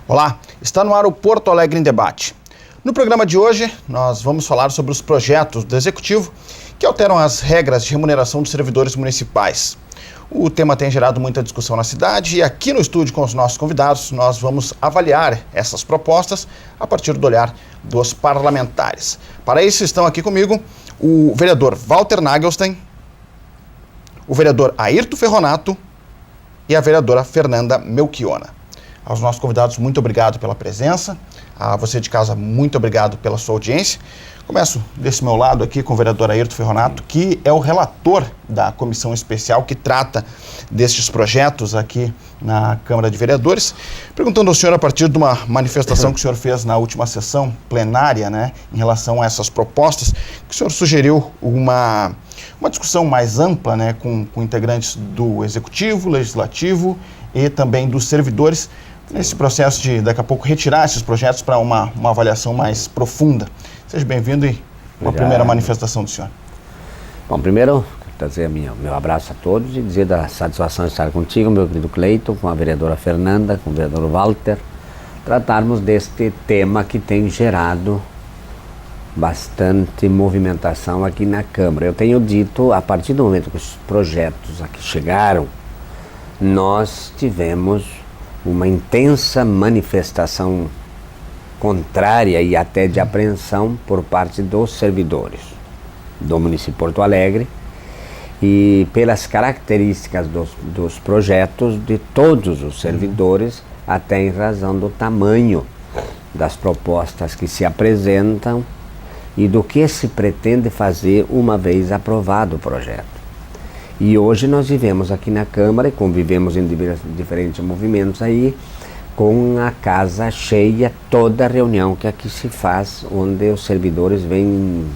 Olá, está no ar o Porto Alegre em Debate. No programa de hoje, nós vamos falar sobre os projetos do Executivo que alteram as regras de remuneração dos servidores municipais. O tema tem gerado muita discussão na cidade e aqui no estúdio com os nossos convidados nós vamos avaliar essas propostas a partir do olhar dos parlamentares. Para isso estão aqui comigo o vereador Walter Nagelstein, o vereador Airto Ferronato e a vereadora Fernanda Melchiona. Aos nossos convidados, muito obrigado pela presença. A você de casa, muito obrigado pela sua audiência. Começo desse meu lado aqui com o vereador Airto Ferronato, que é o relator da comissão especial que trata destes projetos aqui na Câmara de Vereadores. Perguntando ao senhor, a partir de uma manifestação que o senhor fez na última sessão plenária, em relação a essas propostas, que o senhor sugeriu uma discussão mais ampla, com integrantes do Executivo, Legislativo e também dos servidores, nesse processo de, daqui a pouco, retirar esses projetos para uma avaliação mais profunda. Seja bem-vindo e uma primeira manifestação do senhor. Bom, primeiro, trazer meu abraço a todos e dizer da satisfação de estar contigo, meu querido Cleiton, com a vereadora Fernanda, com o vereador Walter, tratarmos deste tema que tem gerado bastante movimentação aqui na Câmara. Eu tenho dito, a partir do momento que os projetos aqui chegaram, nós tivemos uma intensa manifestação contrária e até de apreensão por parte dos servidores do município de Porto Alegre e pelas características dos projetos de todos os servidores, até em razão do tamanho das propostas que se apresentam e do que se pretende fazer uma vez aprovado o projeto. E hoje nós vivemos aqui na Câmara e convivemos em diferentes movimentos aí, com a casa cheia, toda reunião que aqui se faz, onde os servidores vêm em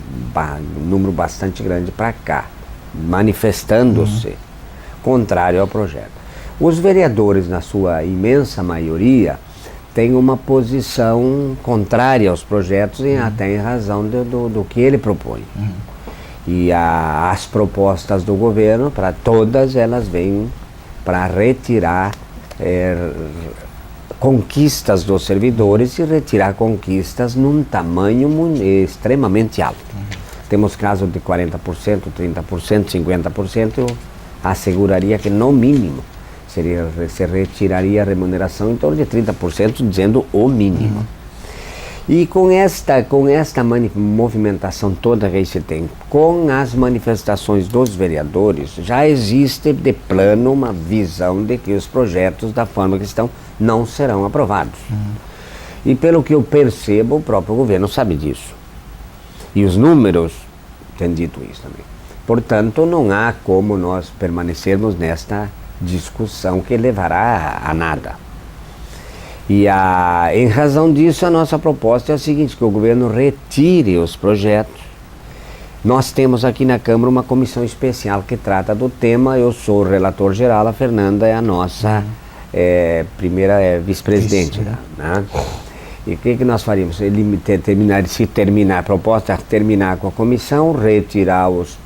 número bastante grande para cá, manifestando-se contrário ao projeto. Os vereadores, na sua imensa maioria, têm uma posição contrária aos projetos e até em razão do que ele propõe. E as propostas do governo, para todas elas vêm para retirar conquistas dos servidores e retirar conquistas num tamanho extremamente alto. Temos casos de 40%, 30%, 50%, eu asseguraria que no mínimo se retiraria a remuneração em torno de 30%, dizendo o mínimo. E com esta movimentação toda que se tem, com as manifestações dos vereadores, já existe de plano uma visão de que os projetos, da forma que estão, não serão aprovados. E pelo que eu percebo, o próprio governo sabe disso. E os números têm dito isso também. Portanto, não há como nós permanecermos nesta discussão que levará a nada. E em razão disso, a nossa proposta é a seguinte, que o governo retire os projetos. Nós temos aqui na Câmara uma comissão especial que trata do tema. Eu sou o relator geral, a Fernanda é a nossa primeira vice-presidente. E o que nós faríamos? Se terminar a proposta, terminar com a comissão, retirar os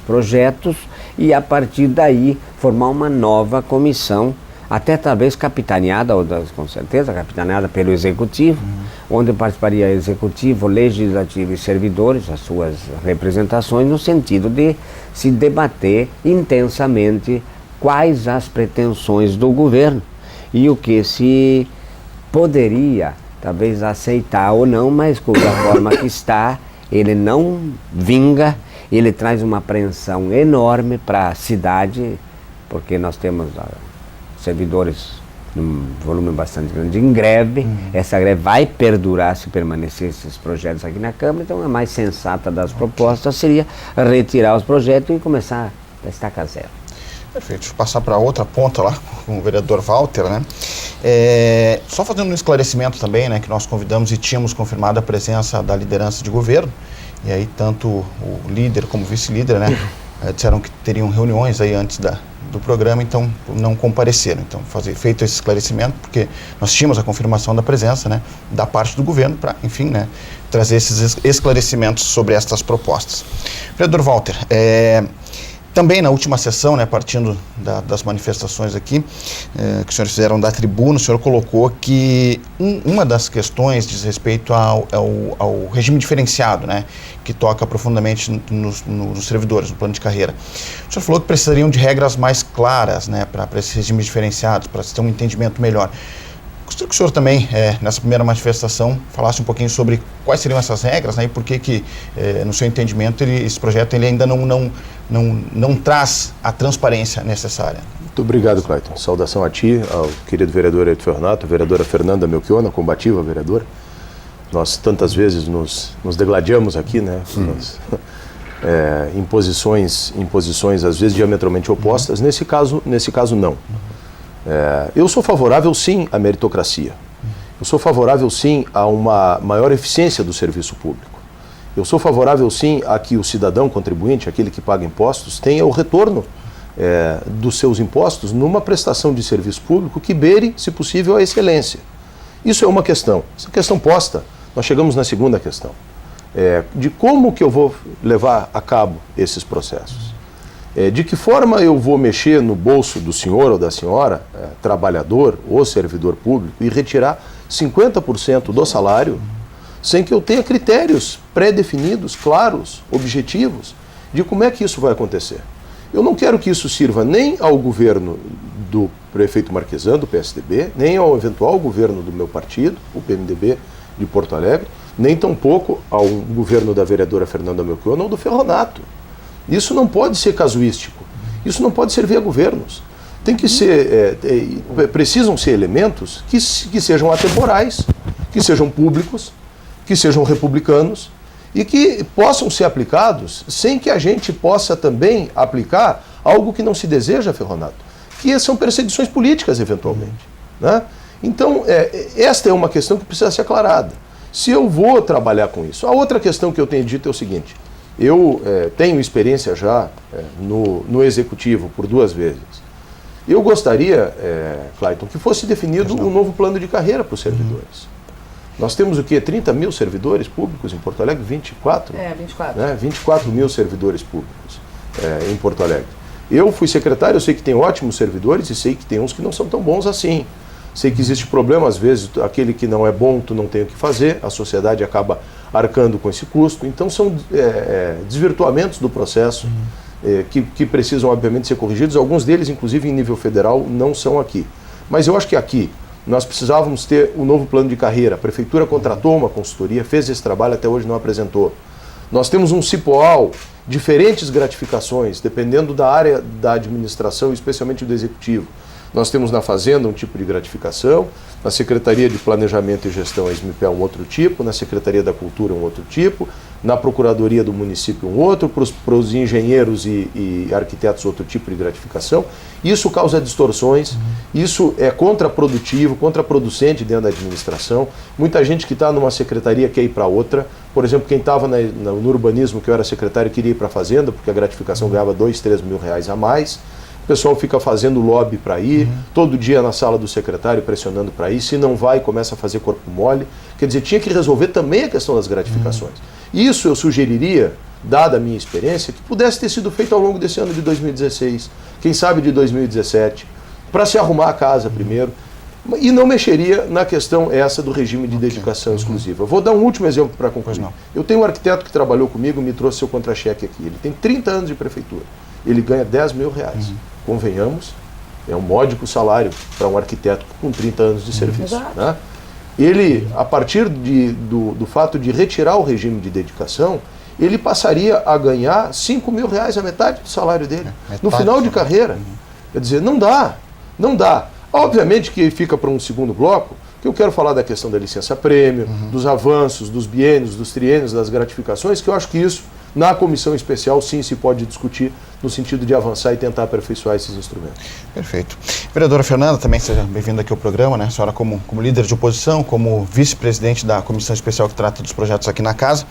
projetos e a partir daí formar uma nova comissão, até talvez capitaneada, com certeza, capitaneada pelo Executivo, onde participaria Executivo, Legislativo e servidores, as suas representações, no sentido de se debater intensamente quais as pretensões do governo e o que se poderia, talvez, aceitar ou não, mas da forma que está, ele não vinga, ele traz uma apreensão enorme para a cidade, porque nós temos servidores num volume bastante grande em greve. Essa greve vai perdurar se permanecer esses projetos aqui na Câmara, então a mais sensata das propostas seria retirar os projetos e começar a estacar zero. Perfeito, deixa eu passar para outra ponta lá com o vereador Walter, só fazendo um esclarecimento também, que nós convidamos e tínhamos confirmado a presença da liderança de governo, e aí tanto o líder como o vice-líder, disseram que teriam reuniões aí antes do programa, então não compareceram. Então, feito esse esclarecimento, porque nós tínhamos a confirmação da presença, da parte do governo, para, enfim, trazer esses esclarecimentos sobre estas propostas. Vereador Walter, Também na última sessão, né, partindo das manifestações aqui, que os senhores fizeram da tribuna, o senhor colocou que uma das questões diz respeito ao regime diferenciado, né, que toca profundamente nos servidores, no plano de carreira. O senhor falou que precisariam de regras mais claras, né, para esses regimes diferenciados, para se ter um entendimento melhor. Gostaria que o senhor também, nessa primeira manifestação, falasse um pouquinho sobre quais seriam essas regras, né, e por que no seu entendimento, esse projeto ele ainda não traz a transparência necessária. Muito obrigado, Clayton. Saudação a ti, ao querido vereador Edson Fernato, a vereadora Fernanda Melchiona, combativa vereadora. Nós tantas vezes nos degladiamos aqui, né, em posições às vezes diametralmente opostas. Nesse caso não. Eu sou favorável, sim, à meritocracia. Eu sou favorável, sim, a uma maior eficiência do serviço público. Eu sou favorável, sim, a que o cidadão contribuinte, aquele que paga impostos, tenha o retorno dos seus impostos numa prestação de serviço público que beire, se possível, a excelência. Isso é uma questão. Essa questão posta, nós chegamos na segunda questão. De como que eu vou levar a cabo esses processos. De que forma eu vou mexer no bolso do senhor ou da senhora, trabalhador ou servidor público, e retirar 50% do salário, sem que eu tenha critérios pré-definidos, claros, objetivos, de como é que isso vai acontecer. Eu não quero que isso sirva nem ao governo do prefeito Marquesan, do PSDB, nem ao eventual governo do meu partido, o PMDB de Porto Alegre, nem tampouco ao governo da vereadora Fernanda Melchiona ou do Ferronato. Isso não pode ser casuístico, isso não pode servir a governos. Tem que ser, precisam ser elementos que sejam atemporais, que sejam públicos, que sejam republicanos e que possam ser aplicados sem que a gente possa também aplicar algo que não se deseja, Ferronato, que são perseguições políticas, eventualmente. Né? Então, esta é uma questão que precisa ser aclarada. Se eu vou trabalhar com isso. A outra questão que eu tenho dito é o seguinte: eu tenho experiência já no Executivo por 2 vezes. Eu gostaria, Clayton, que fosse definido um novo plano de carreira para os servidores. Nós temos o quê? 30 mil servidores públicos em Porto Alegre? 24? 24. Né? 24 mil servidores públicos em Porto Alegre. Eu fui secretário, eu sei que tem ótimos servidores e sei que tem uns que não são tão bons assim. Sei que existe problema, às vezes, aquele que não é bom, tu não tem o que fazer, a sociedade acaba arcando com esse custo. Então são desvirtuamentos do processo que precisam, obviamente, ser corrigidos. Alguns deles, inclusive, em nível federal, não são aqui. Mas eu acho que aqui nós precisávamos ter um novo plano de carreira. A Prefeitura contratou uma consultoria, fez esse trabalho, até hoje não apresentou. Nós temos um CIPOAL, diferentes gratificações, dependendo da área da administração, especialmente do Executivo. Nós temos na Fazenda um tipo de gratificação, na Secretaria de Planejamento e Gestão, a SMPE, um outro tipo, na Secretaria da Cultura, um outro tipo, na Procuradoria do Município, um outro, para os engenheiros e arquitetos, outro tipo de gratificação. Isso causa distorções, isso é contraprodutivo, contraproducente dentro da administração. Muita gente que está numa secretaria quer ir para outra. Por exemplo, quem estava no urbanismo, que eu era secretário, queria ir para a Fazenda, porque a gratificação ganhava 2, 3 mil reais a mais. O pessoal fica fazendo lobby para ir, todo dia na sala do secretário pressionando para ir. Se não vai, começa a fazer corpo mole. Quer dizer, tinha que resolver também a questão das gratificações. Isso eu sugeriria, dada a minha experiência, que pudesse ter sido feito ao longo desse ano de 2016, quem sabe de 2017, para se arrumar a casa primeiro, e não mexeria na questão essa do regime de dedicação exclusiva. Vou dar um último exemplo para concluir. Eu tenho um arquiteto que trabalhou comigo, me trouxe seu contra-cheque aqui. Ele tem 30 anos de prefeitura. Ele ganha 10 mil reais. Convenhamos, é um módico salário para um arquiteto com 30 anos de serviço. Né? Ele, a partir do fato de retirar o regime de dedicação, ele passaria a ganhar 5 mil reais, a metade do salário dele, no final de carreira. Quer dizer, não dá. Obviamente que fica para um segundo bloco, que eu quero falar da questão da licença-prêmio, dos avanços, dos biênios, dos triênios, das gratificações, que eu acho que isso, na comissão especial, sim, se pode discutir no sentido de avançar e tentar aperfeiçoar esses instrumentos. Perfeito. Vereadora Fernanda, também seja bem-vinda aqui ao programa, né? A senhora como líder de oposição, como vice-presidente da comissão especial que trata dos projetos aqui na casa.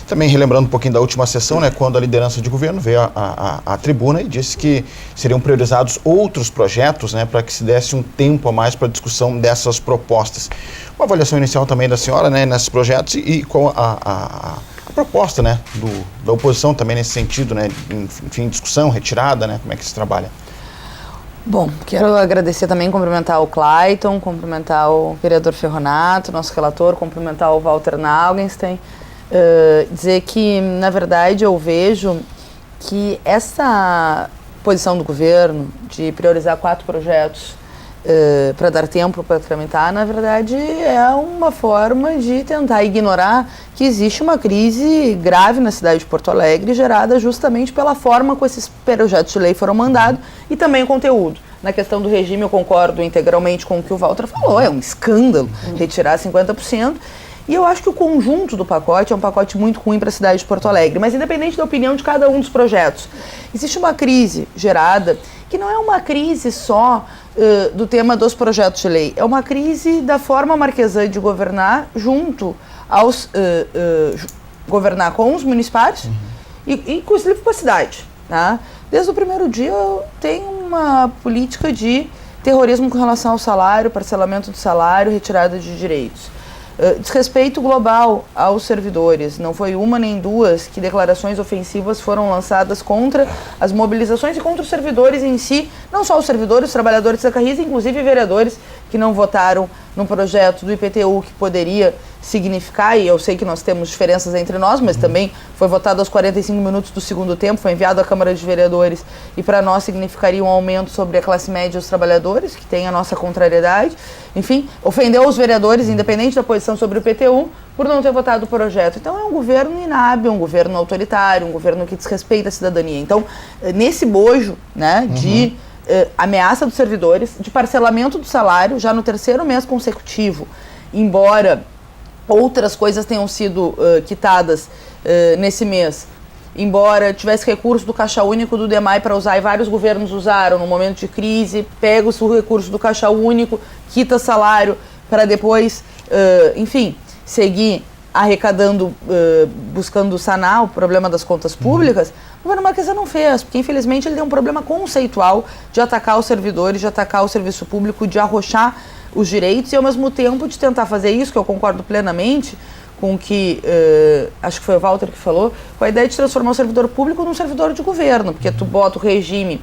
Também relembrando um pouquinho da última sessão, né? Quando a liderança de governo veio à tribuna e disse que seriam priorizados outros projetos, né? Para que se desse um tempo a mais para a discussão dessas propostas. Uma avaliação inicial também da senhora, né? Nesses projetos e qual a proposta, né, da oposição também nesse sentido, né, enfim, discussão, retirada, né, como é que se trabalha? Bom, quero agradecer também, cumprimentar o Clayton, cumprimentar o vereador Ferronato, nosso relator, cumprimentar o Walter Naugenstein, dizer que, na verdade, eu vejo que essa posição do governo de priorizar 4 projetos para dar tempo para tramitar, na verdade, é uma forma de tentar ignorar que existe uma crise grave na cidade de Porto Alegre, gerada justamente pela forma como esses projetos de lei foram mandados e também o conteúdo. Na questão do regime, eu concordo integralmente com o que o Walter falou, é um escândalo retirar 50%, e eu acho que o conjunto do pacote é um pacote muito ruim para a cidade de Porto Alegre, mas independente da opinião de cada um dos projetos, existe uma crise gerada que não é uma crise só do tema dos projetos de lei, é uma crise da forma marquesã de governar junto aos governar com os municipários e inclusive com a cidade, tá? Desde o primeiro dia tem uma política de terrorismo com relação ao salário, parcelamento do salário, retirada de direitos. Desrespeito global aos servidores. Não foi uma nem duas que declarações ofensivas foram lançadas contra as mobilizações e contra os servidores em si, não só os servidores, os trabalhadores da Carris, inclusive vereadores que não votaram no projeto do IPTU que poderia significar, e eu sei que nós temos diferenças entre nós, mas também foi votado aos 45 minutos do segundo tempo, foi enviado à Câmara de Vereadores e para nós significaria um aumento sobre a classe média e os trabalhadores, que tem a nossa contrariedade. Enfim, ofendeu os vereadores, independente da posição sobre o IPTU, por não ter votado o projeto. Então é um governo inábil, um governo autoritário, um governo que desrespeita a cidadania. Então, nesse bojo, né, de ameaça dos servidores, de parcelamento do salário, já no 3º mês consecutivo, embora outras coisas tenham sido quitadas nesse mês, embora tivesse recurso do Caixa Único do DEMAI para usar, e vários governos usaram no momento de crise, pega o recurso do Caixa Único, quita salário para depois, enfim, seguir arrecadando, buscando sanar o problema das contas públicas. O governo Marquesa não fez, porque infelizmente ele tem um problema conceitual de atacar os servidores, de atacar o serviço público, de arrochar os direitos e ao mesmo tempo de tentar fazer isso, que eu concordo plenamente com o que, acho que foi o Walter que falou, com a ideia de transformar o servidor público num servidor de governo, porque tu bota o regime,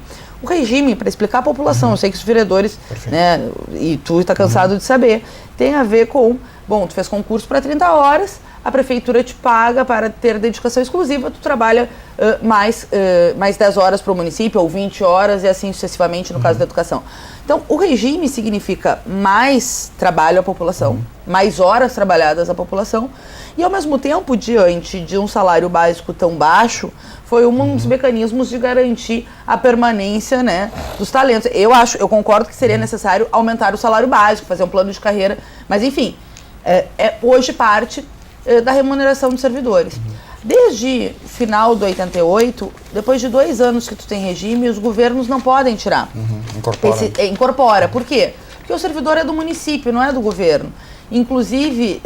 para explicar a população, eu sei que os vereadores, né, e tu está cansado de saber, tem a ver com, bom, tu fez concurso para 30 horas, a prefeitura te paga para ter dedicação exclusiva, tu trabalha mais 10 horas para o município, ou 20 horas, e assim sucessivamente no caso da educação. Então, o regime significa mais trabalho à população, mais horas trabalhadas à população, e ao mesmo tempo, diante de um salário básico tão baixo, foi um dos mecanismos de garantir a permanência, né, dos talentos. Eu concordo que seria necessário aumentar o salário básico, fazer um plano de carreira, mas enfim, hoje parte da remuneração dos servidores. Desde final de 88, depois de 2 anos que tu tem regime, os governos não podem tirar. Incorpora. Por quê? Porque o servidor é do município, não é do governo. Inclusive,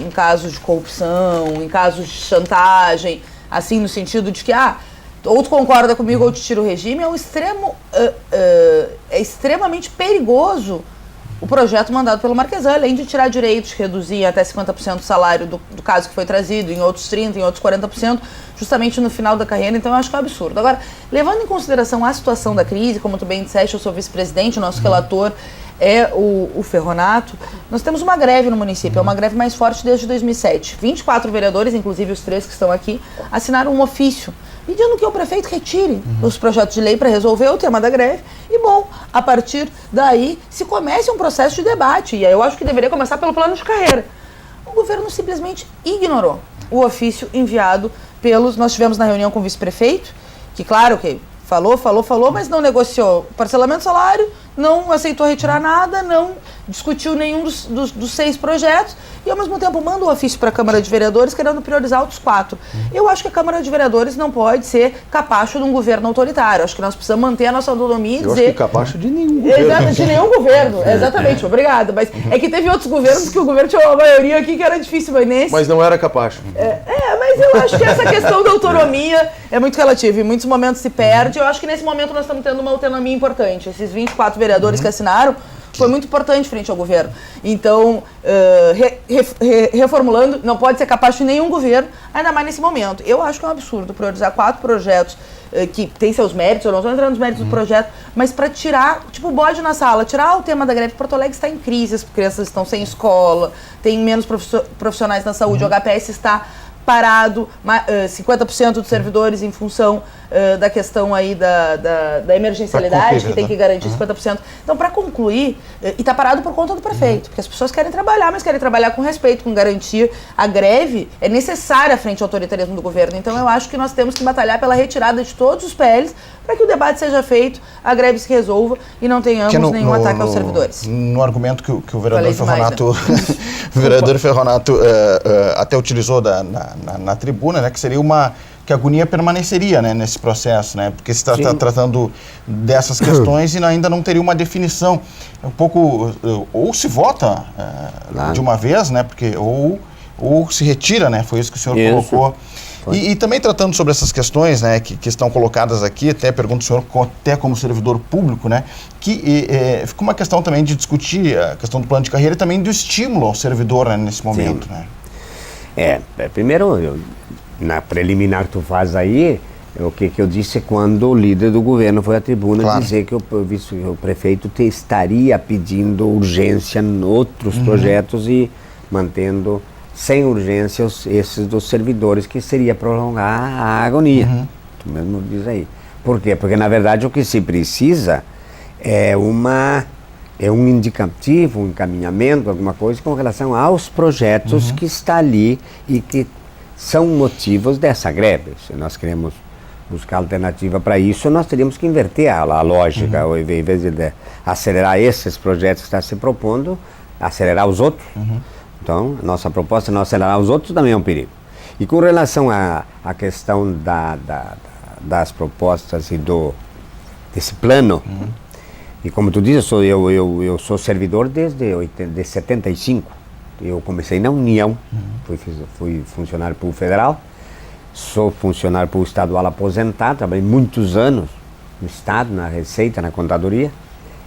em casos de corrupção, em casos de chantagem, assim, no sentido de que, ou tu concorda comigo ou te tira o regime, é extremamente perigoso o projeto mandado pelo Marquesan, além de tirar direitos, reduzir até 50% do salário do caso que foi trazido, em outros 30%, em outros 40%, justamente no final da carreira. Então eu acho que é um absurdo. Agora, levando em consideração a situação da crise, como tu bem disseste, eu sou vice-presidente, o nosso relator é o Ferronato, nós temos uma greve no município, é uma greve mais forte desde 2007. 24 vereadores, inclusive os 3 que estão aqui, assinaram um ofício pedindo que o prefeito retire os projetos de lei para resolver o tema da greve. E, bom, a partir daí se comece um processo de debate. E aí eu acho que deveria começar pelo plano de carreira. O governo simplesmente ignorou o ofício enviado pelos... Nós tivemos na reunião com o vice-prefeito, que claro que falou, mas não negociou o parcelamento do salário, não aceitou retirar nada, não discutiu nenhum dos 6 projetos e, ao mesmo tempo, manda um ofício para a Câmara de Vereadores querendo priorizar outros 4. Eu acho que a Câmara de Vereadores não pode ser capacho de um governo autoritário. Acho que nós precisamos manter a nossa autonomia e dizer... Eu acho que capacho de nenhum governo. De nenhum governo, exatamente, obrigada. Mas é que teve outros governos que o governo tinha uma maioria aqui que era difícil, mas nesse... Mas não era capacho. Mas eu acho que essa questão da autonomia é muito relativa. Em muitos momentos se perde. Eu acho que nesse momento nós estamos tendo uma autonomia importante. Esses 24 vereadores que assinaram foi muito importante frente ao governo. Então, reformulando, não pode ser capaz de nenhum governo, ainda mais nesse momento. Eu acho que é um absurdo priorizar 4 projetos que têm seus méritos, eu não estou entrando nos méritos do projeto, mas para tirar, tipo, o bode na sala, tirar o tema da greve. Porto Alegre está em crise, as crianças estão sem escola, tem menos profissionais na saúde, o HPS está parado, 50% dos servidores em função da questão aí da emergencialidade, que tem que garantir 50%. Então, para concluir, e está parado por conta do prefeito, porque as pessoas querem trabalhar, mas querem trabalhar com respeito, com garantia. A greve é necessária frente ao autoritarismo do governo. Então, eu acho que nós temos que batalhar pela retirada de todos os PLs para que o debate seja feito, a greve se resolva e não tenhamos nenhum ataque aos servidores. No argumento que o vereador Ferronato, o vereador Ferronato até utilizou na tribuna, né, que seria que a agonia permaneceria, né, nesse processo, né, porque se está tratando dessas questões e ainda não teria uma definição. Um pouco, ou se vota de uma vez, né, porque ou se retira, né, foi isso que o senhor colocou. E também tratando sobre essas questões, né, que estão colocadas aqui, até pergunto ao senhor, até como servidor público, né, que fica uma questão também de discutir a questão do plano de carreira e também do estímulo ao servidor, né, nesse momento. Né. Primeiro, na preliminar que tu faz aí, o que eu disse quando o líder do governo foi à tribuna dizer que o prefeito estaria pedindo urgência em outros projetos e mantendo sem urgência esses dos servidores, que seria prolongar a agonia. Tu mesmo diz aí. Por quê? Porque, na verdade, o que se precisa é um indicativo, um encaminhamento, alguma coisa com relação aos projetos que está ali e que são motivos dessa greve. Se nós queremos buscar alternativa para isso, nós teríamos que inverter a lógica, ao invés de acelerar esses projetos que está se propondo, acelerar os outros. Então, nossa proposta não acelerar os outros também é um perigo. E com relação à questão das propostas e desse plano, e como tu diz, eu sou servidor desde 75. Eu comecei na União, fui funcionário público federal, sou funcionário público estadual aposentado, trabalhei muitos anos no Estado, na Receita, na Contadoria,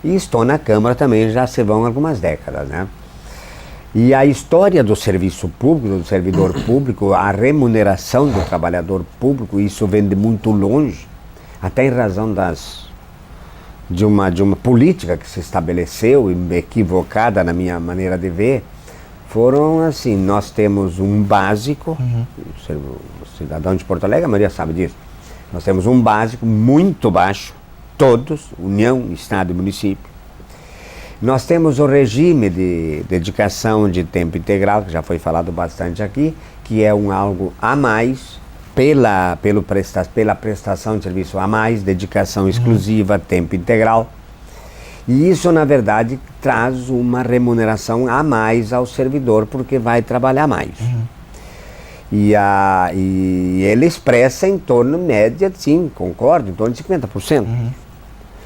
e estou na Câmara também, já se vão algumas décadas, né? E a história do serviço público, do servidor público, a remuneração do trabalhador público, isso vem de muito longe, até em razão de uma política que se estabeleceu, equivocada na minha maneira de ver. Foram assim, nós temos um básico, o cidadão de Porto Alegre, a maioria sabe disso, nós temos um básico muito baixo, todos, União, Estado e município. Nós temos o regime de dedicação de tempo integral, que já foi falado bastante aqui, que é algo a mais, pela prestação de serviço a mais, dedicação exclusiva, tempo integral. E isso, na verdade, traz uma remuneração a mais ao servidor, porque vai trabalhar mais. E ele expressa em torno, média, sim, concordo, em torno de 50%.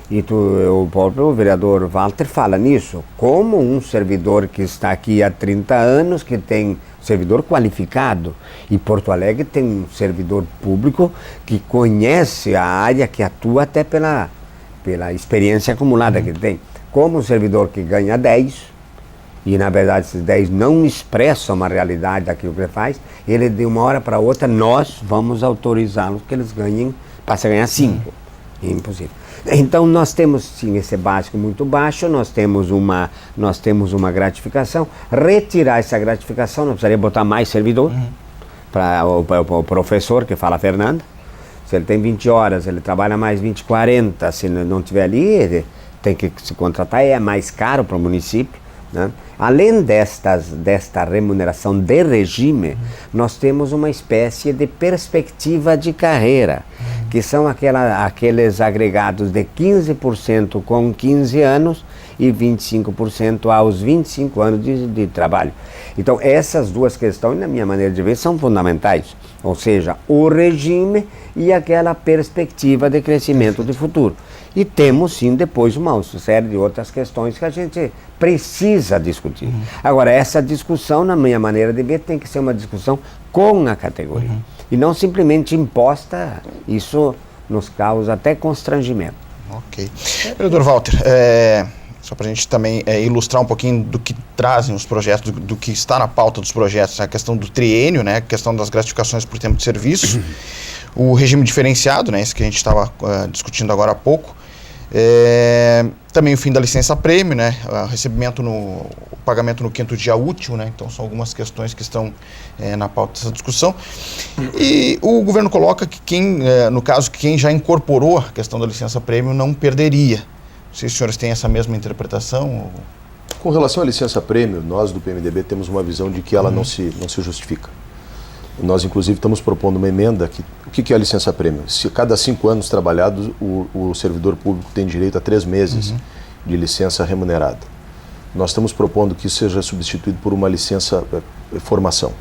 E o próprio vereador Walter fala nisso, como um servidor que está aqui há 30 anos, que tem servidor qualificado, e Porto Alegre tem um servidor público que conhece a área, que atua até pela experiência acumulada que ele tem. Como um servidor que ganha 10, e na verdade esses 10 não expressam uma realidade daquilo que ele faz, ele de uma hora para outra, nós vamos autorizá-los que eles passem a ganhar 5. Impossível. Então nós temos sim esse básico muito baixo, nós temos uma gratificação. Retirar essa gratificação, nós precisaria botar mais servidor para o professor, que fala a Fernanda. Se ele tem 20 horas, ele trabalha mais 20, 40, se não tiver ali, ele tem que se contratar, é mais caro para o município, né? Além desta remuneração de regime, nós temos uma espécie de perspectiva de carreira, que são aqueles agregados de 15% com 15 anos e 25% aos 25 anos de trabalho. Então, essas duas questões, na minha maneira de ver, são fundamentais. Ou seja, o regime e aquela perspectiva de crescimento de futuro. E temos, sim, depois uma série de outras questões que a gente precisa discutir. Agora, essa discussão, na minha maneira de ver, tem que ser uma discussão com a categoria. E não simplesmente imposta. Isso nos causa até constrangimento. Ok. Vereador Walter, Só para a gente também ilustrar um pouquinho do que trazem os projetos, do que está na pauta dos projetos, a questão do triênio, né, a questão das gratificações por tempo de serviço, o regime diferenciado, né, esse que a gente estava discutindo agora há pouco, também o fim da licença-prêmio, né, o pagamento no 5º dia útil, né, então são algumas questões que estão na pauta dessa discussão. E o governo coloca que no caso, quem já incorporou a questão da licença-prêmio não perderia. Não sei se os senhores têm essa mesma interpretação. Com relação à licença-prêmio, nós do PMDB temos uma visão de que ela não se justifica. Nós, inclusive, estamos propondo uma emenda que o que é a licença-prêmio? Se cada 5 anos trabalhados, o servidor público tem direito a 3 meses de licença remunerada. Nós estamos propondo que isso seja substituído por uma licença formação,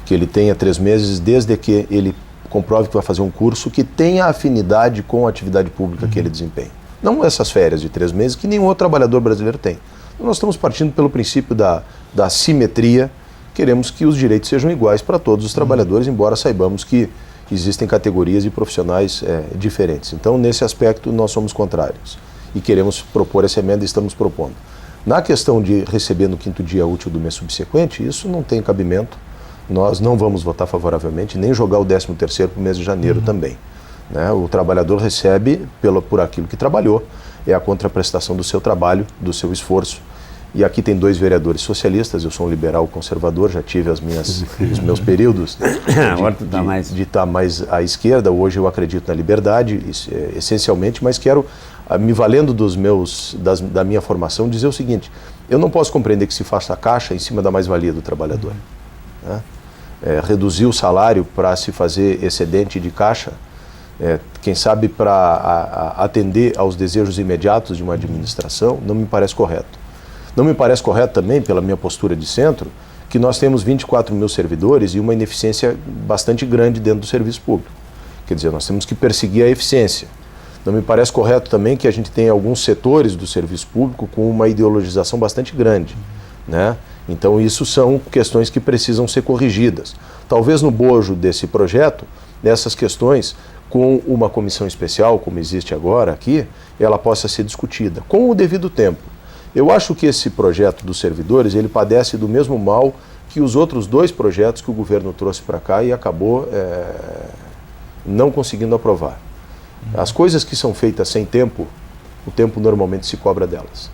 que ele tenha 3 meses desde que ele comprove que vai fazer um curso que tenha afinidade com a atividade pública que ele desempenha. Não essas férias de 3 meses que nenhum outro trabalhador brasileiro tem. Então, nós estamos partindo pelo princípio da simetria. Queremos que os direitos sejam iguais para todos os trabalhadores, embora saibamos que existem categorias e profissionais diferentes. Então, nesse aspecto, nós somos contrários e queremos propor essa emenda e estamos propondo. Na questão de receber no 5º dia útil do mês subsequente, isso não tem cabimento. Nós não vamos votar favoravelmente, nem jogar o 13º para o mês de janeiro também. Né? O trabalhador recebe por aquilo que trabalhou, é a contraprestação do seu trabalho, do seu esforço. E aqui tem 2 vereadores socialistas, eu sou um liberal conservador, já tive os meus períodos de estar mais à esquerda. Hoje eu acredito na liberdade, essencialmente, mas quero, me valendo da minha formação, dizer o seguinte: eu não posso compreender que se faça caixa em cima da mais-valia do trabalhador. Né? Reduzir o salário para se fazer excedente de caixa, quem sabe para atender aos desejos imediatos de uma administração, não me parece correto. Não me parece correto também, pela minha postura de centro, que nós temos 24 mil servidores e uma ineficiência bastante grande dentro do serviço público. Quer dizer, nós temos que perseguir a eficiência. Não me parece correto também que a gente tenha alguns setores do serviço público com uma ideologização bastante grande, né? Então isso são questões que precisam ser corrigidas. Talvez no bojo desse projeto, essas questões, com uma comissão especial, como existe agora aqui, ela possa ser discutida com o devido tempo. Eu acho que esse projeto dos servidores, ele padece do mesmo mal que os outros 2 projetos que o governo trouxe para cá e acabou não conseguindo aprovar. As coisas que são feitas sem tempo, o tempo normalmente se cobra delas.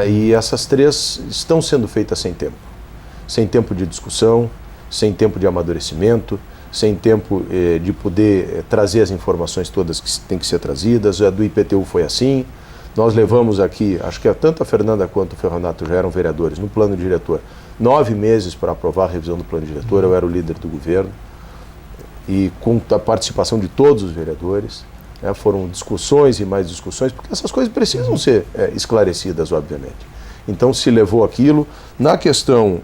E essas 3 estão sendo feitas sem tempo. Sem tempo de discussão, sem tempo de amadurecimento, sem tempo de poder trazer as informações todas que têm que ser trazidas. A do IPTU foi assim. Nós levamos aqui, acho que tanto a Fernanda quanto o Ferronato já eram vereadores, no plano diretor, 9 meses para aprovar a revisão do plano diretor. Eu era o líder do governo e com a participação de todos os vereadores, foram discussões e mais discussões, porque essas coisas precisam ser esclarecidas, obviamente. Então se levou aquilo. Na questão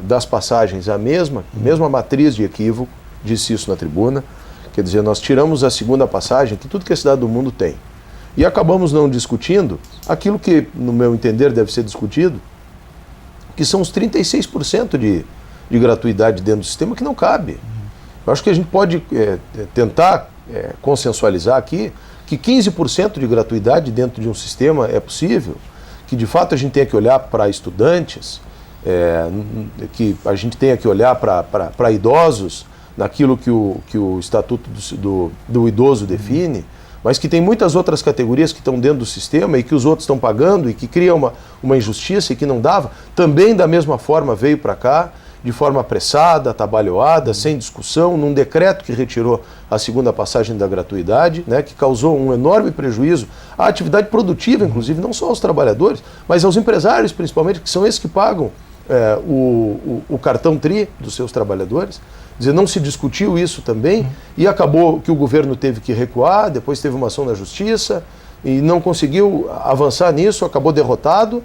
das passagens, a mesma matriz de equívoco, disse isso na tribuna, quer dizer, nós tiramos a segunda passagem, que tudo que a cidade do mundo tem, e acabamos não discutindo aquilo que, no meu entender, deve ser discutido, que são os 36% de gratuidade dentro do sistema, que não cabe. Eu acho que a gente pode tentar consensualizar aqui que 15% de gratuidade dentro de um sistema é possível, que de fato a gente tenha que olhar para estudantes, que a gente tenha que olhar para idosos, naquilo que o Estatuto do Idoso define, mas que tem muitas outras categorias que estão dentro do sistema e que os outros estão pagando e que cria uma injustiça e que não dava. Também da mesma forma veio para cá, de forma apressada, atabalhoada, sem discussão, num decreto que retirou a segunda passagem da gratuidade, né, que causou um enorme prejuízo à atividade produtiva, inclusive, não só aos trabalhadores, mas aos empresários, principalmente, que são esses que pagam o cartão TRI dos seus trabalhadores. Quer dizer, não se discutiu isso também e acabou que o governo teve que recuar, depois teve uma ação na justiça e não conseguiu avançar nisso, acabou derrotado.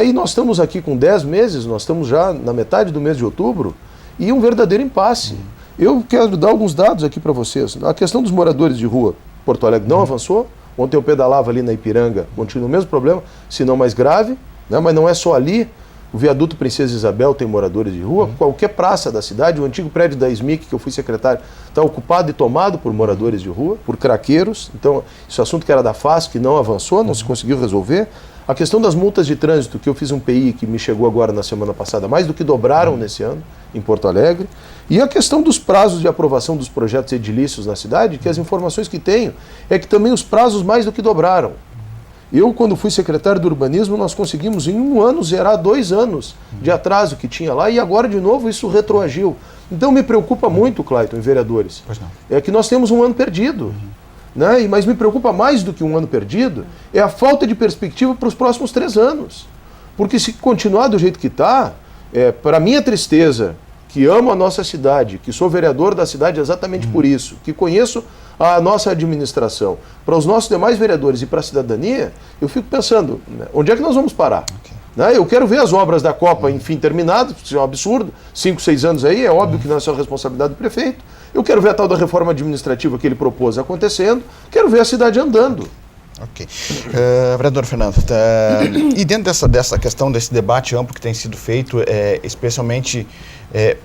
E nós estamos aqui com 10 meses, nós estamos já na metade do mês de outubro e um verdadeiro impasse. Eu quero dar alguns dados aqui para vocês. A questão dos moradores de rua, Porto Alegre não avançou. Ontem eu pedalava ali na Ipiranga, continua o mesmo problema, se não mais grave, né? Mas não é só ali. O viaduto Princesa Isabel tem moradores de rua. Qualquer praça da cidade, o antigo prédio da SMIC, que eu fui secretário, está ocupado e tomado por moradores de rua, por craqueiros. Então, esse assunto que era da FAS, que não avançou, não se conseguiu resolver. A questão das multas de trânsito, que eu fiz um PI que me chegou agora na semana passada, mais do que dobraram nesse ano em Porto Alegre. E a questão dos prazos de aprovação dos projetos edilícios na cidade, que as informações que tenho é que também os prazos mais do que dobraram. Eu, quando fui secretário do urbanismo, nós conseguimos em 1 ano zerar 2 anos de atraso que tinha lá e agora, de novo, isso retroagiu. Então me preocupa muito, Clayton, e vereadores, é que nós temos 1 ano perdido. Né? Mas me preocupa mais do que 1 ano perdido é a falta de perspectiva para os próximos 3 anos. Porque se continuar do jeito que está, para minha tristeza, que amo a nossa cidade, que sou vereador da cidade exatamente por isso, que conheço a nossa administração, para os nossos demais vereadores e para a cidadania, eu fico pensando, né, onde é que nós vamos parar? Né? Eu quero ver as obras da Copa, enfim, terminadas, isso é um absurdo, 5, 6 anos aí, é óbvio que não é só responsabilidade do prefeito. Eu quero ver a tal da reforma administrativa que ele propôs acontecendo, quero ver a cidade andando. Ok. Vereador Fernando, e dentro dessa questão, desse debate amplo que tem sido feito, especialmente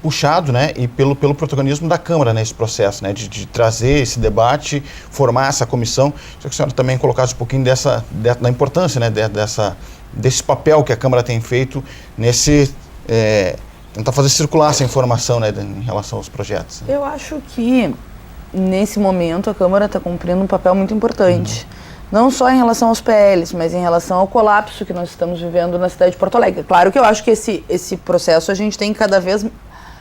puxado, né, e pelo protagonismo da Câmara nesse processo, né, de trazer esse debate, formar essa comissão, só que a senhora também colocasse um pouquinho da importância, né, desse papel que a Câmara tem feito nesse... tentar fazer circular essa informação, né, em relação aos projetos. Eu acho que, nesse momento, a Câmara está cumprindo um papel muito importante. Não só em relação aos PLs, mas em relação ao colapso que nós estamos vivendo na cidade de Porto Alegre. Claro que eu acho que esse processo a gente tem que cada vez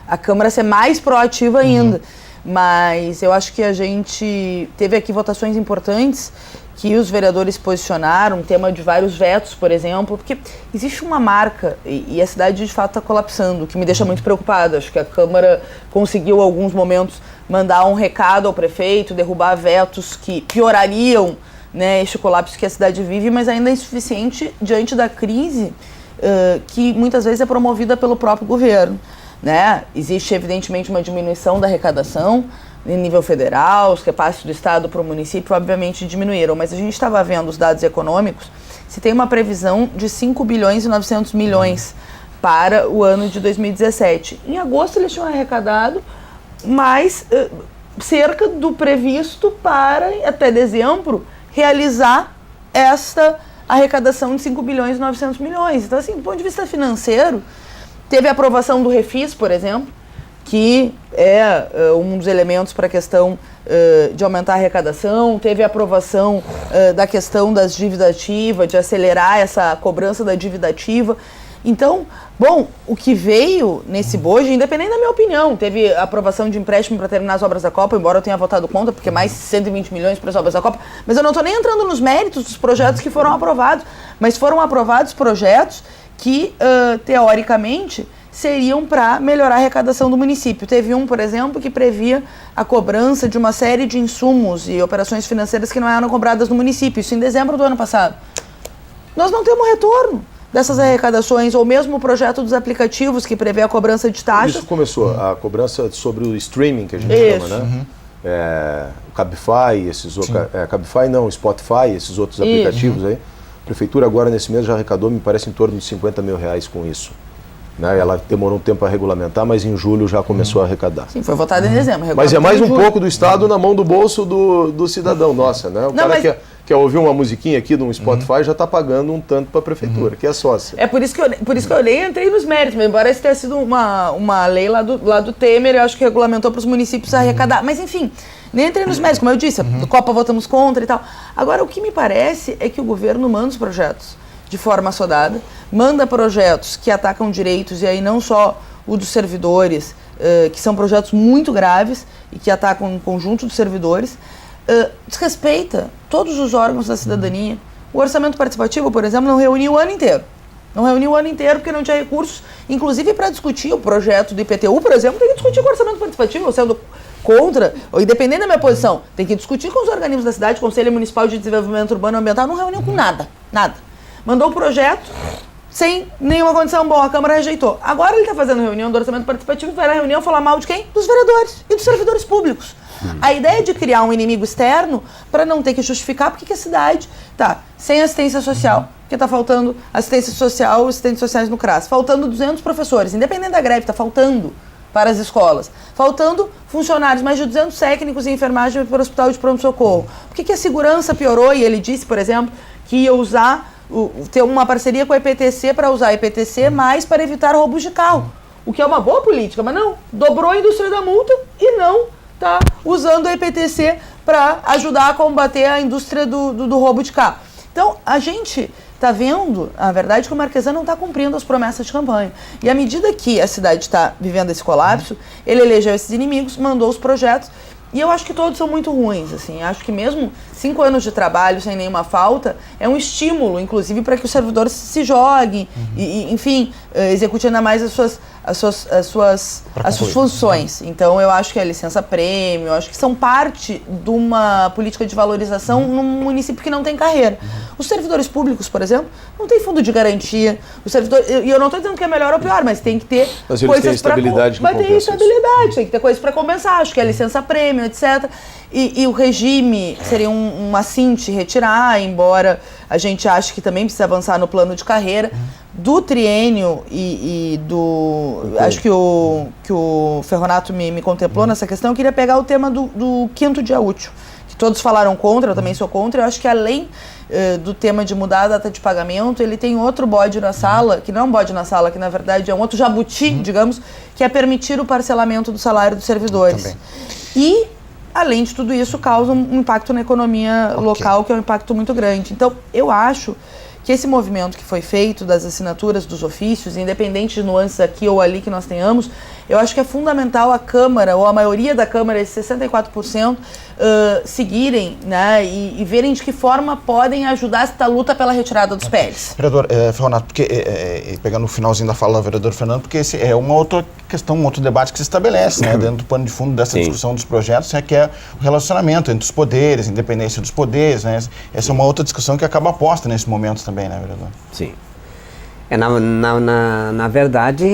a Câmara ser mais proativa ainda. Mas eu acho que a gente teve aqui votações importantes que os vereadores posicionaram, tema de vários vetos, por exemplo, porque existe uma marca e a cidade de fato está colapsando, o que me deixa muito preocupada. Acho que a Câmara conseguiu, em alguns momentos, mandar um recado ao prefeito, derrubar vetos que piorariam, né, este colapso que a cidade vive, mas ainda é insuficiente diante da crise que muitas vezes é promovida pelo próprio governo. Né? Existe, evidentemente, uma diminuição da arrecadação em nível federal, os repasses do Estado para o município, obviamente, diminuíram, mas a gente estava vendo os dados econômicos, se tem uma previsão de 5 bilhões e 900 milhões para o ano de 2017. Em agosto, eles tinham arrecadado mais cerca do previsto para, até dezembro, realizar esta arrecadação de 5 bilhões e 900 milhões. Então, assim, do ponto de vista financeiro, teve a aprovação do Refis, por exemplo, que é um dos elementos para a questão de aumentar a arrecadação, teve a aprovação da questão das dívidas ativas, de acelerar essa cobrança da dívida ativa. Então, bom, o que veio nesse bojo, independente da minha opinião, teve a aprovação de empréstimo para terminar as obras da Copa, embora eu tenha votado contra, porque mais 120 milhões para as obras da Copa, mas eu não estou nem entrando nos méritos dos projetos que foram aprovados, mas foram aprovados projetos que, teoricamente, seriam para melhorar a arrecadação do município. Teve um, por exemplo, que previa a cobrança de uma série de insumos e operações financeiras que não eram cobradas no município, isso em dezembro do ano passado. Nós não temos retorno dessas arrecadações, ou mesmo o projeto dos aplicativos que prevê a cobrança de taxas. Isso começou, a cobrança sobre o streaming, que a gente chama, né? O Cabify, Cabify não, Spotify, esses outros aplicativos aí. A prefeitura agora, nesse mês, já arrecadou, me parece, em torno de 50 mil reais com isso. Né? Ela demorou um tempo para regulamentar, mas em julho já começou a arrecadar. Sim, foi votado em dezembro. Mas é mais um pouco do Estado na mão do bolso do cidadão, nossa, né? O cara quer ouvir uma musiquinha aqui de um Spotify, já está pagando um tanto para a prefeitura, que é sócia. É por isso que eu nem entrei nos méritos, embora isso tenha sido uma lei lá do Temer, eu acho que regulamentou para os municípios arrecadar. Mas enfim, nem entrei nos méritos, como eu disse, a Copa votamos contra e tal. Agora, o que me parece é que o governo manda os projetos de forma assodada, manda projetos que atacam direitos, e aí não só o dos servidores, que são projetos muito graves e que atacam o conjunto dos servidores, desrespeita todos os órgãos da cidadania. O orçamento participativo, por exemplo, não reuniu o ano inteiro. Não reuniu o ano inteiro porque não tinha recursos, inclusive para discutir o projeto do IPTU, por exemplo, tem que discutir com o orçamento participativo, sendo contra, ou independente da minha posição, tem que discutir com os organismos da cidade, Conselho Municipal de Desenvolvimento Urbano e Ambiental, não reuniu com nada. Mandou o projeto sem nenhuma condição. Bom, a Câmara rejeitou. Agora ele está fazendo reunião do orçamento participativo e vai na reunião falar mal de quem? Dos vereadores e dos servidores públicos. A ideia é de criar um inimigo externo para não ter que justificar porque que a cidade está sem assistência social, porque está faltando assistência social, assistentes sociais no CRAS, faltando 200 professores, independente da greve, está faltando para as escolas, faltando funcionários, mais de 200 técnicos em enfermagem para o hospital de pronto-socorro. Por que a segurança piorou? E ele disse, por exemplo, que ia usar ter uma parceria com a EPTC para usar a EPTC mais para evitar roubos de carro. O que é uma boa política, mas não, dobrou a indústria da multa e não está usando a EPTC para ajudar a combater a indústria do roubo de carro. Então, a gente está vendo, a verdade, que o Marquesan não está cumprindo as promessas de campanha. E à medida que a cidade está vivendo esse colapso, ele elegeu esses inimigos, mandou os projetos, e eu acho que todos são muito ruins, assim. Acho que mesmo 5 anos de trabalho sem nenhuma falta é um estímulo, inclusive, para que os servidores se joguem e enfim, execute ainda mais as suas funções. Então, eu acho que a licença-prêmio, eu acho que são parte de uma política de valorização num município que não tem carreira. Os servidores públicos, por exemplo, não tem fundo de garantia. E eu não estou dizendo que é melhor ou pior, mas tem que ter mas eles têm estabilidade que vai ter estabilidade, isso. tem que ter coisas para compensar. Acho que é licença-prêmio, etc. E o regime seria um assinte retirar, embora a gente ache que também precisa avançar no plano de carreira. Do triênio e do... Acho que o Ferronato me contemplou nessa questão. Eu queria pegar o tema do 5º dia útil, que todos falaram contra, eu também sou contra. Eu acho que além do tema de mudar a data de pagamento, ele tem outro bode na sala, que não é um bode na sala, que na verdade é um outro jabuti, digamos, que é permitir o parcelamento do salário dos servidores. Também. E, além de tudo isso, causa um impacto na economia local, que é um impacto muito grande. Então, eu acho que esse movimento que foi feito das assinaturas dos ofícios, independente de nuances aqui ou ali que nós tenhamos, eu acho que é fundamental a Câmara, ou a maioria da Câmara, esses 64%, seguirem, né, e verem de que forma podem ajudar esta luta pela retirada dos PLs. Vereador Ferronato, porque, pegando o finalzinho da fala do vereador Fernando, porque esse é uma outra questão, um outro debate que se estabelece, né, dentro do pano de fundo dessa discussão dos projetos, que é o relacionamento entre os poderes, a independência dos poderes, né? Essa é uma outra discussão que acaba posta nesse momento também, né, vereador? Sim. Na verdade,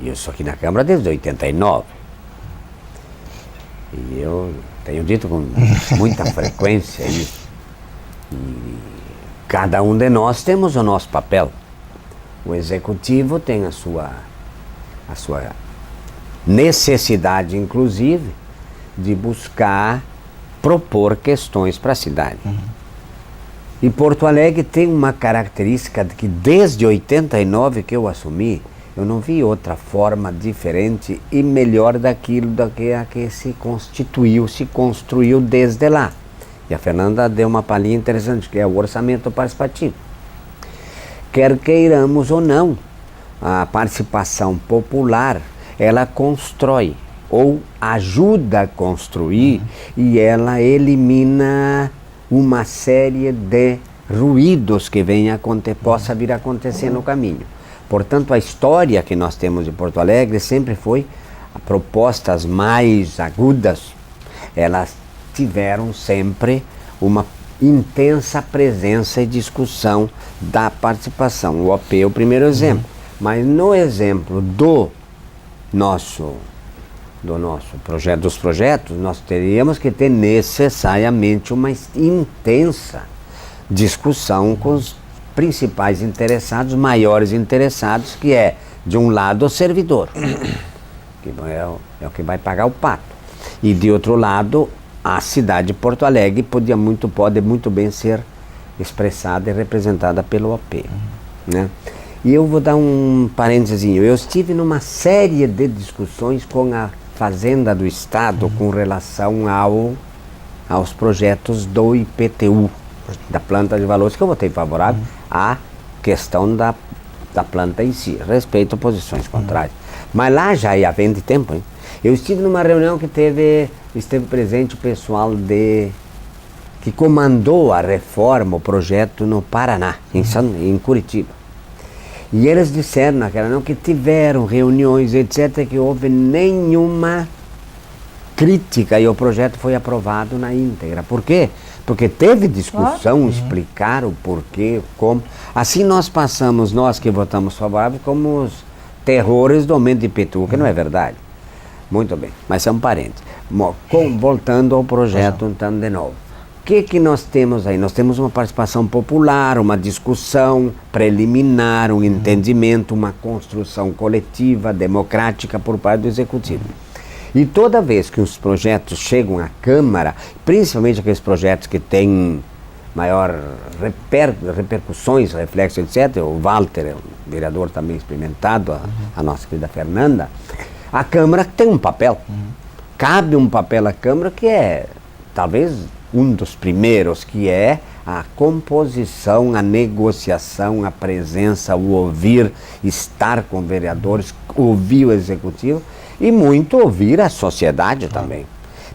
eu sou aqui na Câmara desde 89. E eu tenho dito com muita frequência isso. E cada um de nós temos o nosso papel. O Executivo tem a sua necessidade, inclusive, de buscar propor questões para a cidade. E Porto Alegre tem uma característica de que desde 89 que eu assumi, eu não vi outra forma diferente e melhor daquilo que se construiu desde lá. E a Fernanda deu uma palhinha interessante, que é o orçamento participativo. Quer queiramos ou não, a participação popular, ela constrói ou ajuda a construir e ela elimina uma série de ruídos que possa vir a acontecer no caminho. Portanto, a história que nós temos de Porto Alegre sempre foi propostas mais agudas, elas tiveram sempre uma intensa presença e discussão da participação. O OP é o primeiro exemplo, mas no exemplo dos projetos, nós teríamos que ter necessariamente uma intensa discussão com os principais interessados, maiores interessados, que é, de um lado, o servidor, que é o que vai pagar o pato, e de outro lado, a cidade de Porto Alegre pode muito bem ser expressada e representada pelo OP, né? E eu vou dar um parênteses. Eu estive numa série de discussões com a Fazenda do Estado com relação aos projetos do IPTU, da planta de valores, que eu votei favorável à questão da planta em si. Respeito posições contrárias. Mas lá já ia havendo tempo, hein? Eu estive numa reunião que esteve presente o pessoal que comandou a reforma, o projeto no Paraná, em Curitiba. E eles disseram naquela reunião que tiveram reuniões, etc., que houve nenhuma crítica e o projeto foi aprovado na íntegra. Por quê? Porque teve discussão, explicar o porquê, como. Assim nós passamos, nós que votamos favorável, como os terrores do aumento de IPTU, que não é verdade. Muito bem, mas são parentes. Voltando ao projeto, então, de novo. O que nós temos aí? Nós temos uma participação popular, uma discussão preliminar, um entendimento, uma construção coletiva, democrática por parte do Executivo. E toda vez que os projetos chegam à Câmara, principalmente aqueles projetos que têm maior repercussões, reflexos, etc. O Walter é um vereador também experimentado, a nossa querida Fernanda. A Câmara tem um papel. Cabe um papel à Câmara que é, talvez, um dos primeiros, que é a composição, a negociação, a presença, o ouvir, estar com vereadores, ouvir o Executivo e muito ouvir a sociedade também.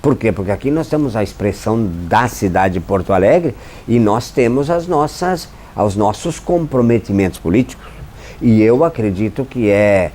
Por quê? Porque aqui nós temos a expressão da cidade de Porto Alegre e nós temos os nossos comprometimentos políticos. E eu acredito que é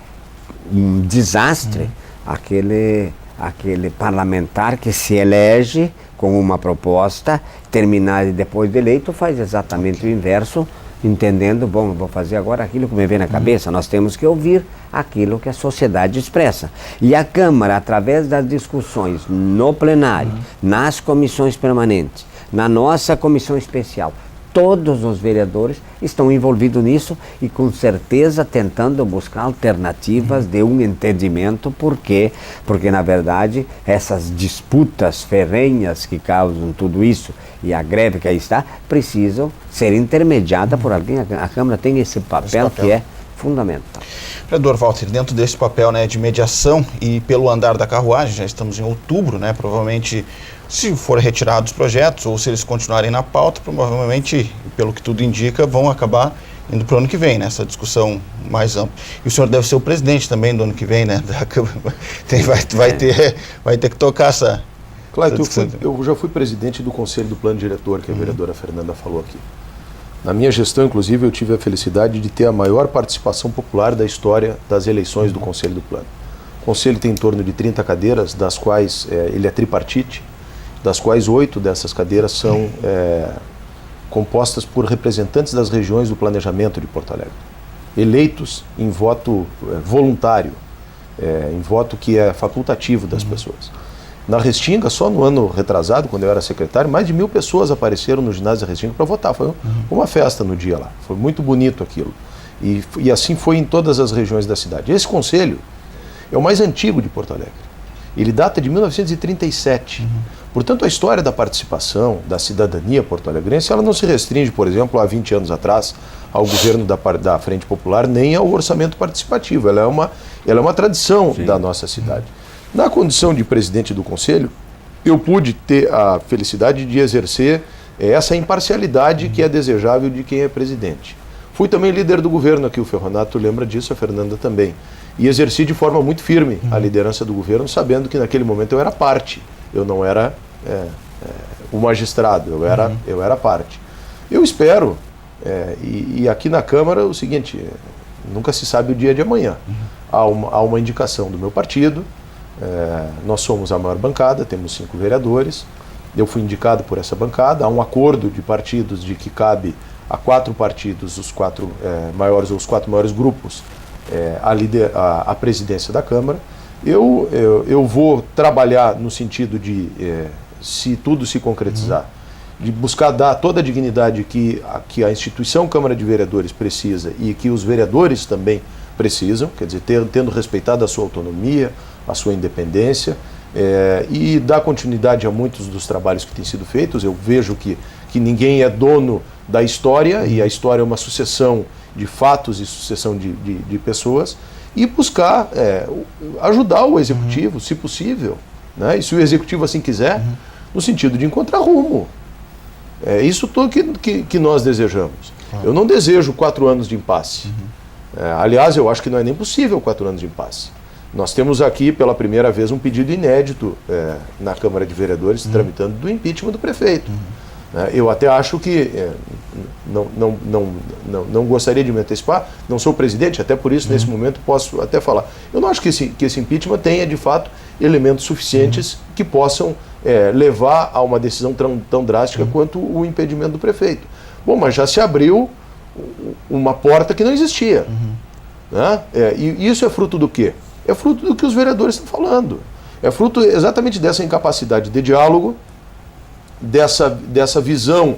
um desastre aquele parlamentar que se elege com uma proposta, terminar e depois de eleito faz exatamente o inverso, entendendo, bom, eu vou fazer agora aquilo que me vem na cabeça. Nós temos que ouvir aquilo que a sociedade expressa. E a Câmara, através das discussões no plenário, nas comissões permanentes, na nossa comissão especial, todos os vereadores estão envolvidos nisso e com certeza tentando buscar alternativas de um entendimento. Por quê? Porque na verdade essas disputas ferrenhas que causam tudo isso e a greve que aí está, precisam ser intermediadas por alguém. A Câmara tem esse papel que é fundamental. Vereador Walter, dentro desse papel, né, de mediação e pelo andar da carruagem, já estamos em outubro, né, provavelmente se forem retirados os projetos ou se eles continuarem na pauta, provavelmente, pelo que tudo indica, vão acabar indo para o ano que vem, nessa discussão mais ampla. E o senhor deve ser o presidente também do ano que vem, né? Vai ter que tocar essa... Clayton, eu já fui presidente do Conselho do Plano Diretor, que a vereadora Fernanda falou aqui. Na minha gestão, inclusive, eu tive a felicidade de ter a maior participação popular da história das eleições do Conselho do Plano. O Conselho tem em torno de 30 cadeiras, das quais ele é tripartite, das quais 8 dessas cadeiras são compostas por representantes das regiões do planejamento de Porto Alegre, eleitos em voto voluntário, em voto que é facultativo das pessoas. Na Restinga, só no ano retrasado, quando eu era secretário, mais de 1000 pessoas apareceram no ginásio da Restinga para votar. Foi uma festa no dia lá, foi muito bonito aquilo. E assim foi em todas as regiões da cidade. Esse conselho é o mais antigo de Porto Alegre. Ele data de 1937. Portanto, a história da participação, da cidadania porto-alegrense, ela não se restringe, por exemplo, há 20 anos atrás, ao governo da Frente Popular, nem ao orçamento participativo. Ela é uma tradição da nossa cidade. Na condição de presidente do Conselho, eu pude ter a felicidade de exercer essa imparcialidade que é desejável de quem é presidente. Fui também líder do governo aqui, o Ferronato lembra disso, a Fernanda também. E exerci de forma muito firme a liderança do governo, sabendo que naquele momento eu era parte, eu não era o magistrado, eu era parte. Eu espero, e aqui na Câmara o seguinte, nunca se sabe o dia de amanhã. Há uma indicação do meu partido, nós somos a maior bancada, temos 5 vereadores, eu fui indicado por essa bancada, há um acordo de partidos de que cabe a 4 partidos, os 4 maiores ou os 4 maiores grupos, a presidência da Câmara. Eu vou trabalhar no sentido de, se tudo se concretizar, de buscar dar toda a dignidade que a instituição Câmara de Vereadores precisa e que os vereadores também precisam, quer dizer, tendo respeitado a sua autonomia, a sua independência, e dar continuidade a muitos dos trabalhos que têm sido feitos. Eu vejo que ninguém é dono da história, e a história é uma sucessão de fatos e sucessão de pessoas, e buscar ajudar o Executivo, se possível, né? E se o Executivo assim quiser, no sentido de encontrar rumo. É isso tudo que nós desejamos. Eu não desejo 4 anos de impasse. Aliás, eu acho que não é nem possível 4 anos de impasse. Nós temos aqui, pela primeira vez, um pedido inédito na Câmara de Vereadores, tramitando do impeachment do prefeito. Eu até acho que, não gostaria de me antecipar, não sou presidente, até por isso, nesse momento, posso até falar. Eu não acho que esse impeachment tenha, de fato, elementos suficientes que possam levar a uma decisão tão drástica quanto o impedimento do prefeito. Bom, mas já se abriu uma porta que não existia. Né? E isso é fruto do quê? É fruto do que os vereadores estão falando. É fruto exatamente dessa incapacidade de diálogo, dessa visão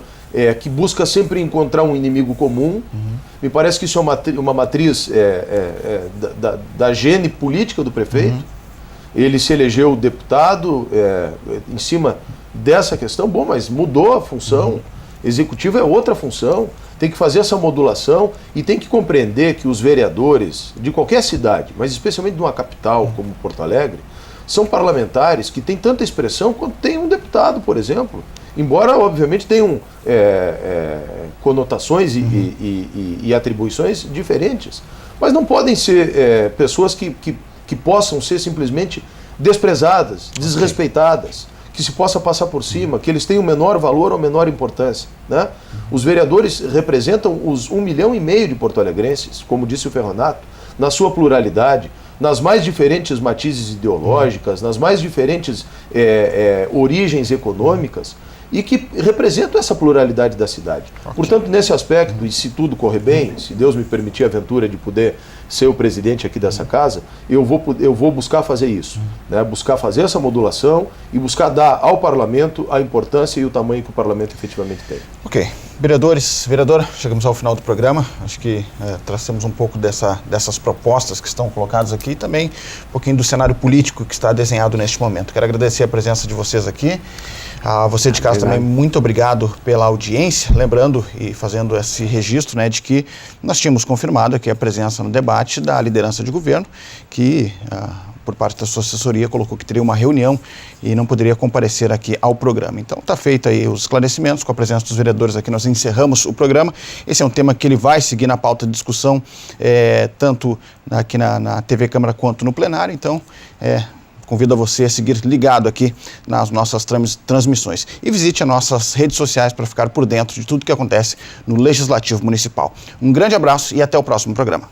que busca sempre encontrar um inimigo comum. Me parece que isso é uma matriz da gene política do prefeito. Ele se elegeu deputado em cima dessa questão. Bom, mas mudou a função. Executivo é outra função, tem que fazer essa modulação e tem que compreender que os vereadores de qualquer cidade, mas especialmente de uma capital como Porto Alegre, são parlamentares que têm tanta expressão quanto tem um deputado, por exemplo. Embora, obviamente, tenham conotações e atribuições diferentes. Mas não podem ser pessoas que possam ser simplesmente desprezadas, desrespeitadas, que se possa passar por cima, que eles tenham menor valor ou menor importância, né? Os vereadores representam os 1,5 milhão de porto-alegrenses, como disse o Ferronato, na sua pluralidade, nas mais diferentes matizes ideológicas, nas mais diferentes origens econômicas, e que representam essa pluralidade da cidade. Okay. Portanto, nesse aspecto, e se tudo correr bem, se Deus me permitir a aventura de poder ser o presidente aqui dessa casa, eu vou buscar fazer isso, né? Buscar fazer essa modulação e buscar dar ao parlamento a importância e o tamanho que o parlamento efetivamente tem. Ok. Vereadora, chegamos ao final do programa. Acho que trazemos um pouco dessas propostas que estão colocadas aqui e também um pouquinho do cenário político que está desenhado neste momento. Quero agradecer a presença de vocês aqui. A você de casa também, muito obrigado pela audiência. Lembrando e fazendo esse registro, né, de que nós tínhamos confirmado aqui a presença no debate da liderança de governo, que por parte da sua assessoria colocou que teria uma reunião e não poderia comparecer aqui ao programa. Então está feito aí os esclarecimentos, com a presença dos vereadores aqui nós encerramos o programa. Esse é um tema que ele vai seguir na pauta de discussão, tanto aqui na TV Câmara quanto no plenário, então convido a você a seguir ligado aqui nas nossas transmissões. E visite as nossas redes sociais para ficar por dentro de tudo que acontece no Legislativo Municipal. Um grande abraço e até o próximo programa.